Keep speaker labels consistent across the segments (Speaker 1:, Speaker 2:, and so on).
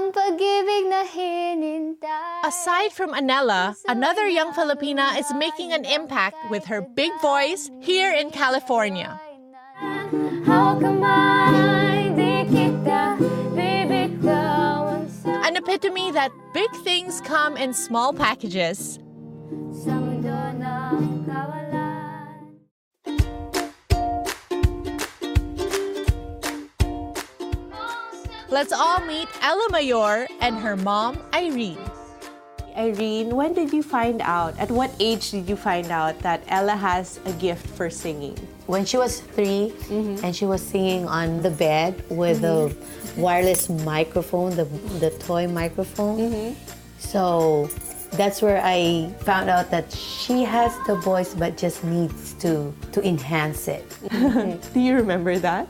Speaker 1: ang pag-ibig na hinintay.
Speaker 2: Aside from Anella, another young Filipina is making an impact with her big voice here in California.
Speaker 1: Hawak kamay, di kita bibitawan sa
Speaker 2: An epitome that big things come in small packages.
Speaker 1: mundo ng kawalan.
Speaker 2: Let's all meet Ella Mayor and her mom, Irene.
Speaker 3: Irene, when did you find out, at what age did you find out that Ella has a gift for singing?
Speaker 4: When she was 3 and she was singing on the bed with the wireless microphone, the toy microphone. So that's where I found out that she has the voice but just needs to enhance it.
Speaker 3: Do you remember that?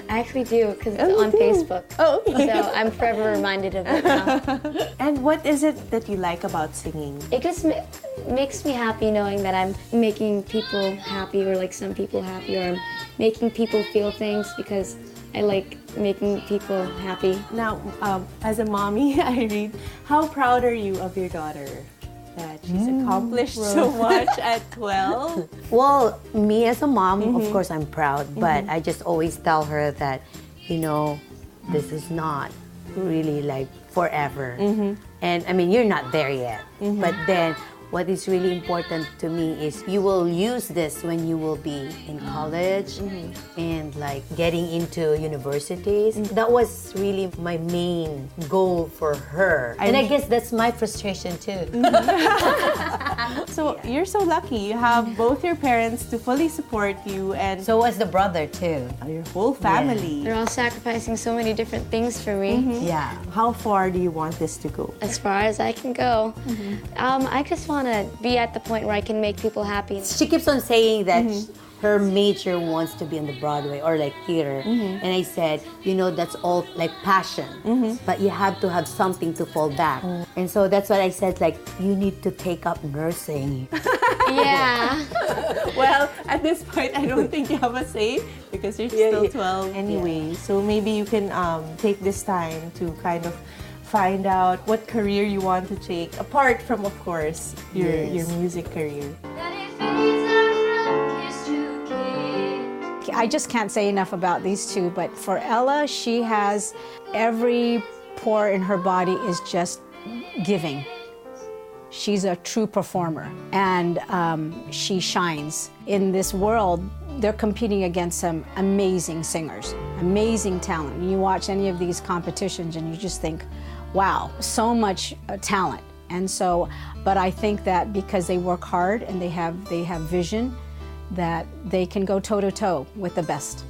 Speaker 1: I actually do, because it's on Facebook.
Speaker 3: Oh, okay.
Speaker 1: So I'm forever reminded of it now.
Speaker 3: And what is it that you like about singing?
Speaker 1: It just makes me happy knowing that I'm making people happy, or like some people happy, or I'm making people feel things, because I like making people happy.
Speaker 3: Now, as a mommy, Irene, how proud are you of your daughter? That she's accomplished so much at 12?
Speaker 4: Well, me as a mom, of course I'm proud, but I just always tell her that, you know, this is not really like forever. And I mean, you're not there yet. But then what is really important to me is you will use this when you will be in college and like getting into universities. That was really my main goal for her. And I guess that's my frustration too.
Speaker 3: So you're so lucky. You have both your parents to fully support you, and
Speaker 4: So was the brother too.
Speaker 3: your whole family.
Speaker 1: They're all sacrificing so many different things for me.
Speaker 4: Yeah.
Speaker 3: How far do you want this to go?
Speaker 1: As far as I can go. I just want to be at the point where I can make people happy.
Speaker 4: She keeps on saying that her major wants to be on the Broadway or like theater. And I said, you know, that's all like passion. But you have to have something to fall back. And so that's what I said, like, you need to take up nursing.
Speaker 1: Yeah.
Speaker 3: Well, at this point, I don't think you have a say because you're still 12 anyway. So maybe you can take this time to kind of find out what career you want to take, apart from, of course, your music career.
Speaker 5: I just can't say enough about these two, but for Ella, she has every pore in her body is just giving. She's a true performer, and she shines. In this world, they're competing against some amazing singers, amazing talent. And you watch any of these competitions and you just think, wow, so much talent. And so, but I think that because they work hard and they have vision, that they can go toe-to-toe with the best.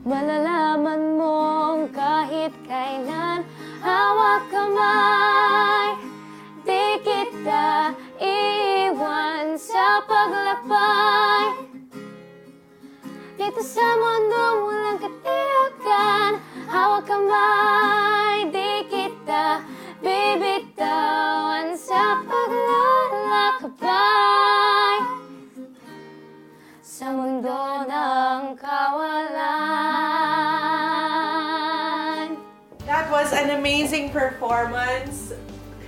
Speaker 1: Malalaman mong kahit kailan, hawak kamay, di kita iiwan sa paglakbay. Dito sa mundong walang katiyakan, hawak kamay, di kita bibitawan sa paglalakbay. Sa mundo ng kawalan.
Speaker 3: That was an amazing performance.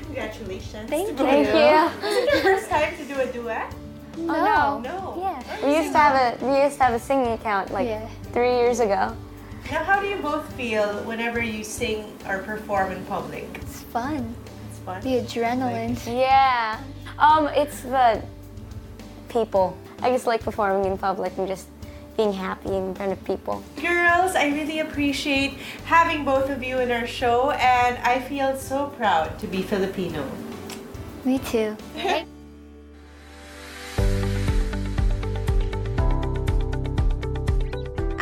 Speaker 3: Congratulations.
Speaker 1: Thank
Speaker 3: to
Speaker 1: you.
Speaker 3: Was it your first time to do a duet?
Speaker 1: No.
Speaker 3: No.
Speaker 1: Yeah. We used to have a singing account like 3 years ago.
Speaker 3: Now, how do you both feel whenever you sing or perform in public?
Speaker 6: It's fun.
Speaker 3: It's fun.
Speaker 6: The adrenaline.
Speaker 1: Yeah. It's the people. I just like performing in public and just being happy in front of people.
Speaker 3: Girls, I really appreciate having both of you in our show, and I feel so proud to be Filipino.
Speaker 6: Me too.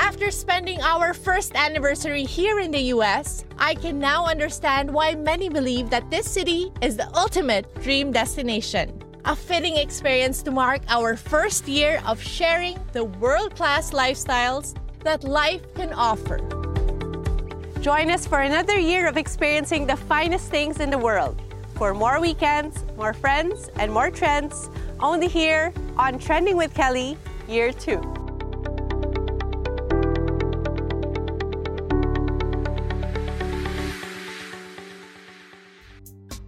Speaker 2: After spending our first anniversary here in the US, I can now understand why many believe that this city is the ultimate dream destination. A fitting experience to mark our first year of sharing the world-class lifestyles that life can offer.
Speaker 7: Join us for another year of experiencing the finest things in the world. For more weekends, more friends, and more trends, only here on Trending with Kelly, Year 2.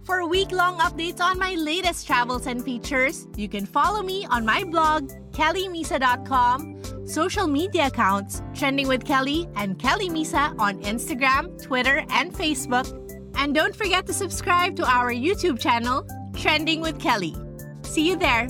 Speaker 2: For week-long updates on my latest travels and features, you can follow me on my blog, kellymisa.com, social media accounts, Trending with Kelly and Kelly Misa on Instagram, Twitter, and Facebook. And don't forget to subscribe to our YouTube channel, Trending with Kelly. See you there!